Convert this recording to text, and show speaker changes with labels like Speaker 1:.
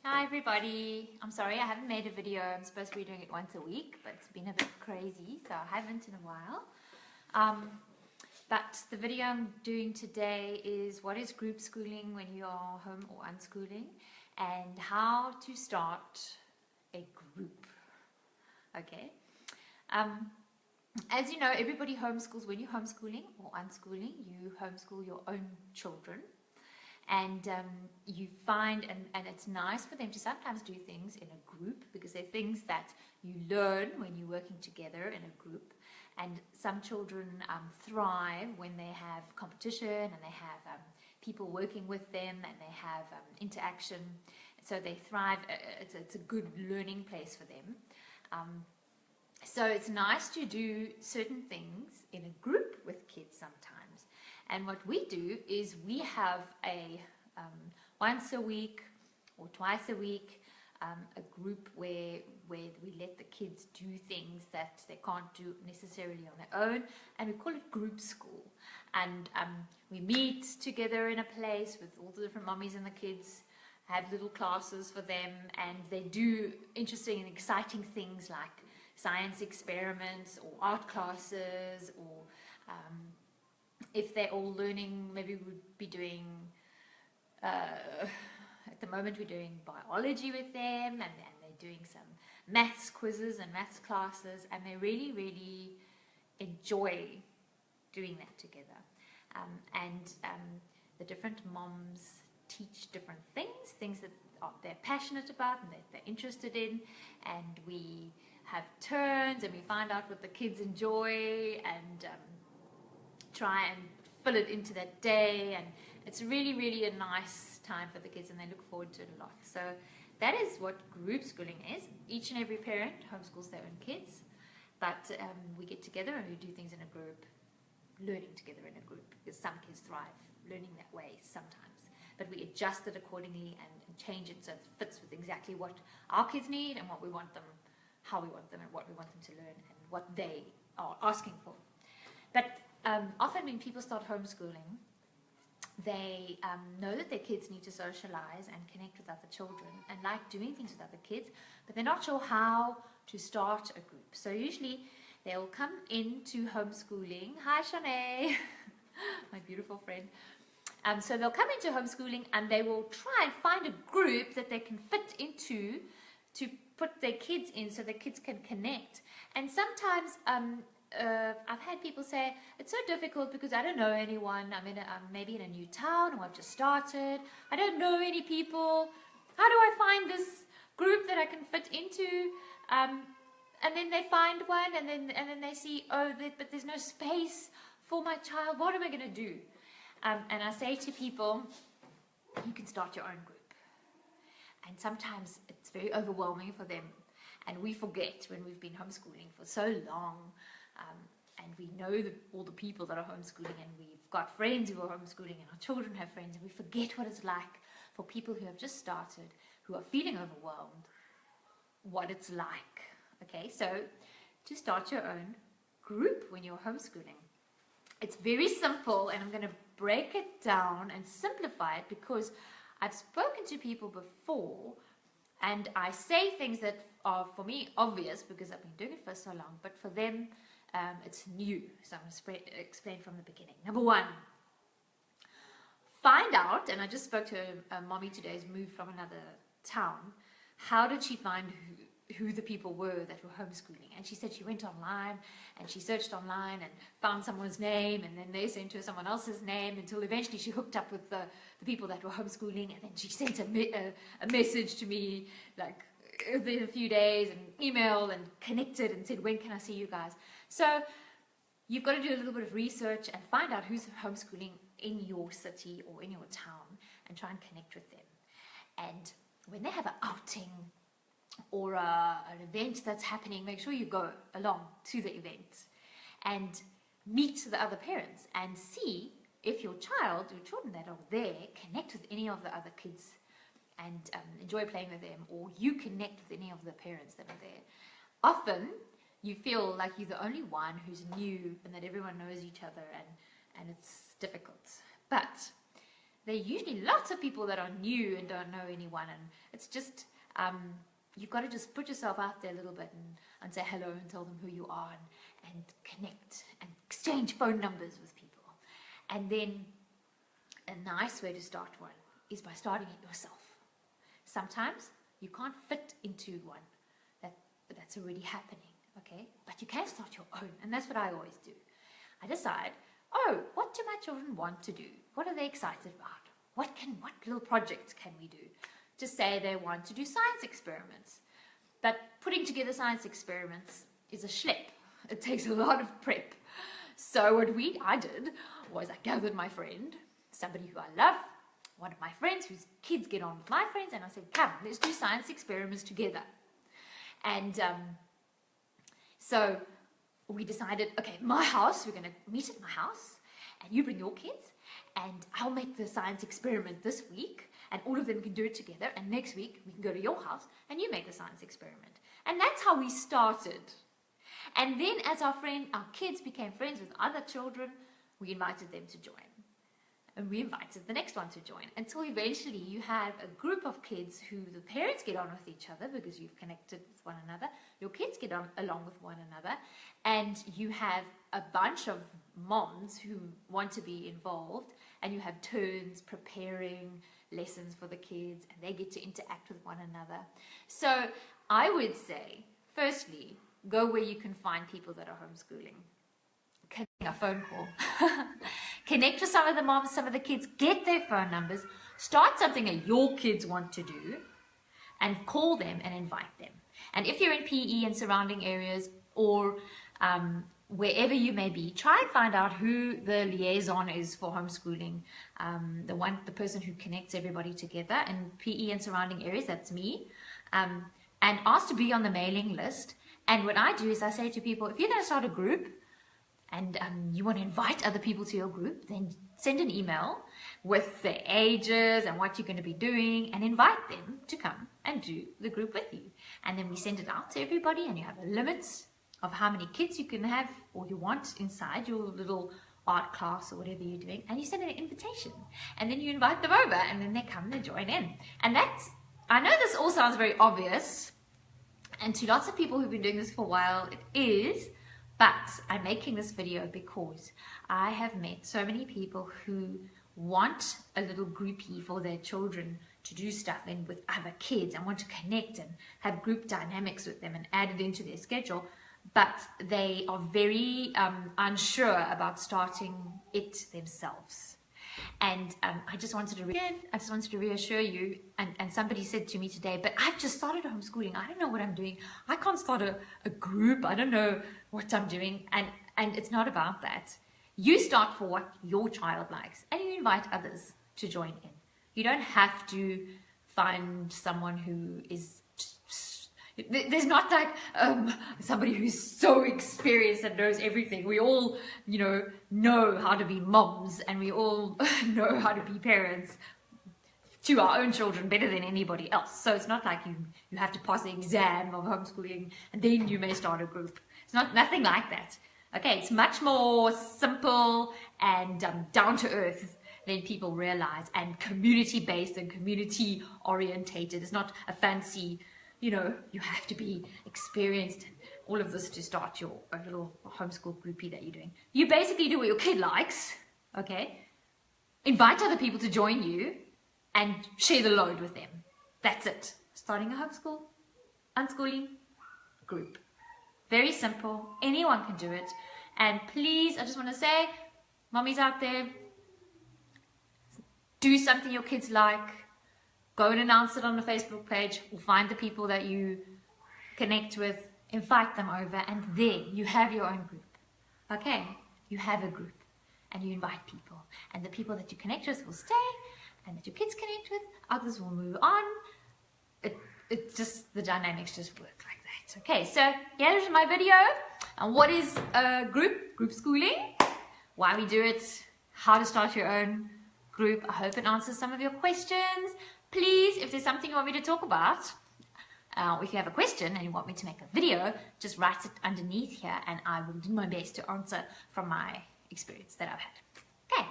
Speaker 1: Hi everybody, I'm sorry I haven't made a video. I'm supposed to be doing it once a week, but it's been a bit crazy, so I haven't in a while. But the video I'm doing today is what is group schooling when you are home or unschooling, and how to start a group. Okay. As you know, everybody homeschools. When you're homeschooling or unschooling, you homeschool your own children. And you find, and it's nice for them to sometimes do things in a group, because they're things that you learn when you're working together in a group. And some children thrive when they have competition and they have people working with them and they have interaction. So they thrive. It's a good learning place for them. So it's nice to do certain things in a group with kids sometimes. And what we do is we have a once a week or twice a week a group where we let the kids do things that they can't do necessarily on their own, and we call it group school. And we meet together in a place with all the different mummies and the kids, have little classes for them, and they do interesting and exciting things like science experiments or art classes, or if they're all learning, maybe we'd be doing, at the moment we're doing biology with them, and they're doing some maths quizzes and maths classes, and they really, really enjoy doing that together. The different moms teach different things that they're passionate about and that they're interested in, and we have turns and we find out what the kids enjoy and try and fill it into that day, and it's really, really a nice time for the kids and they look forward to it a lot. So that is what group schooling is. Each and every parent homeschools their own kids, but we get together and we do things in a group, learning together in a group, because some kids thrive learning that way sometimes, but we adjust it accordingly and change it so it fits with exactly what our kids need and what we want them, how we want them, and what we want them to learn and what they are asking for. But often when people start homeschooling, they know that their kids need to socialize and connect with other children and like doing things with other kids, but they're not sure how to start a group. So usually they'll come into homeschooling. Hi, Shanae, my beautiful friend. So they'll come into homeschooling and they will try and find a group that they can fit into to put their kids in so the kids can connect. And sometimes I've had people say, it's so difficult because I don't know anyone. I'm maybe in a new town, or I've just started. I don't know any people. How do I find this group that I can fit into? And then they find one, and then they see, but there's no space for my child. What am I going to do? And I say to people, you can start your own group. And sometimes it's very overwhelming for them. And we forget when we've been homeschooling for so long, and we know all the people that are homeschooling, and we've got friends who are homeschooling, and our children have friends, and we forget what it's like for people who have just started, who are feeling overwhelmed, what it's like. Okay, so to start your own group when you're homeschooling, it's very simple, and I'm going to break it down and simplify it because I've spoken to people before and I say things that are for me obvious because I've been doing it for so long, but for them it's new. So I'm going to explain from the beginning. Number one, find out, and I just spoke to a mommy today who's moved from another town. How did she find who the people were that were homeschooling? And she said she went online and she searched online and found someone's name, and then they sent her someone else's name until eventually she hooked up with the people that were homeschooling, and then she sent a message to me like within a few days, and emailed and connected and said, when can I see you guys? So you've got to do a little bit of research and find out who's homeschooling in your city or in your town and try and connect with them. And when they have an outing or an event that's happening, make sure you go along to the event and meet the other parents and see if your children that are there connect with any of the other kids and enjoy playing with them, or you connect with any of the parents that are there. Often you feel like you're the only one who's new and that everyone knows each other, and it's difficult. But there are usually lots of people that are new and don't know anyone, and it's just you've got to just put yourself out there a little bit and say hello and tell them who you are, and connect and exchange phone numbers with people. And then a nice way to start one is by starting it yourself. Sometimes you can't fit into one that's already happening, okay? But you can start your own, and that's what I always do. I decide, oh, what do my children want to do? What are they excited about? What little projects can we do? Just say they want to do science experiments. But putting together science experiments is a schlep. It takes a lot of prep. So what I did was I gathered my friend, somebody who I love, one of my friends whose kids get on with my friends, and I said, come, let's do science experiments together. And so we decided, okay, my house, we're going to meet at my house, and you bring your kids, and I'll make the science experiment this week, and all of them can do it together, and next week we can go to your house, and you make the science experiment. And that's how we started. And then as our kids became friends with other children, we invited them to join. And we invited the next one to join, until eventually you have a group of kids who the parents get on with each other because you've connected with one another. Your kids get on along with one another, and you have a bunch of moms who want to be involved, and you have turns preparing lessons for the kids, and they get to interact with one another. So I would say, firstly, go where you can find people that are homeschooling. A phone call. Connect with some of the moms, some of the kids, get their phone numbers, start something that your kids want to do, and call them and invite them. And if you're in PE and surrounding areas, or wherever you may be, try and find out who the liaison is for homeschooling, the person who connects everybody together in PE and surrounding areas. That's me. And ask to be on the mailing list. And what I do is I say to people, if you're going to start a group, and you want to invite other people to your group, then send an email with their ages and what you're going to be doing, and invite them to come and do the group with you. And then we send it out to everybody, and you have a limit of how many kids you can have or you want inside your little art class or whatever you're doing, and you send an invitation, and then you invite them over, and then they come and join in. And I know this all sounds very obvious, and to lots of people who've been doing this for a while, it is. But I'm making this video because I have met so many people who want a little groupie for their children to do stuff in with other kids and want to connect and have group dynamics with them and add it into their schedule. But they are very unsure about starting it themselves. And I just wanted to reassure you, and somebody said to me today, but I've just started homeschooling. I don't know what I'm doing. I can't start a group. I don't know what I'm doing. And it's not about that. You start for what your child likes, and you invite others to join in. You don't have to find someone who is there's not like somebody who's so experienced and knows everything. We all, know how to be moms, and we all know how to be parents to our own children better than anybody else. So it's not like you have to pass the exam of homeschooling and then you may start a group. It's nothing like that. Okay, it's much more simple and down to earth than people realize, and community based and community orientated. It's not a fancy, you have to be experienced and all of this to start your little homeschool groupie that you're doing. You basically do what your kid likes, okay? Invite other people to join you and share the load with them. That's it. Starting a homeschool, unschooling group. Very simple. Anyone can do it. And please, I just want to say, mommies out there, do something your kids like. Go and announce it on the Facebook page, or find the people that you connect with, invite them over, and there you have your own group. Okay? You have a group, and you invite people, and the people that you connect with will stay, and that your kids connect with, others will move on. It just, the dynamics just work like that. Okay, so here's my video on what is group schooling, why we do it, how to start your own group. I hope it answers some of your questions. Please, if there's something you want me to talk about, or if you have a question and you want me to make a video, just write it underneath here, and I will do my best to answer from my experience that I've had. Okay.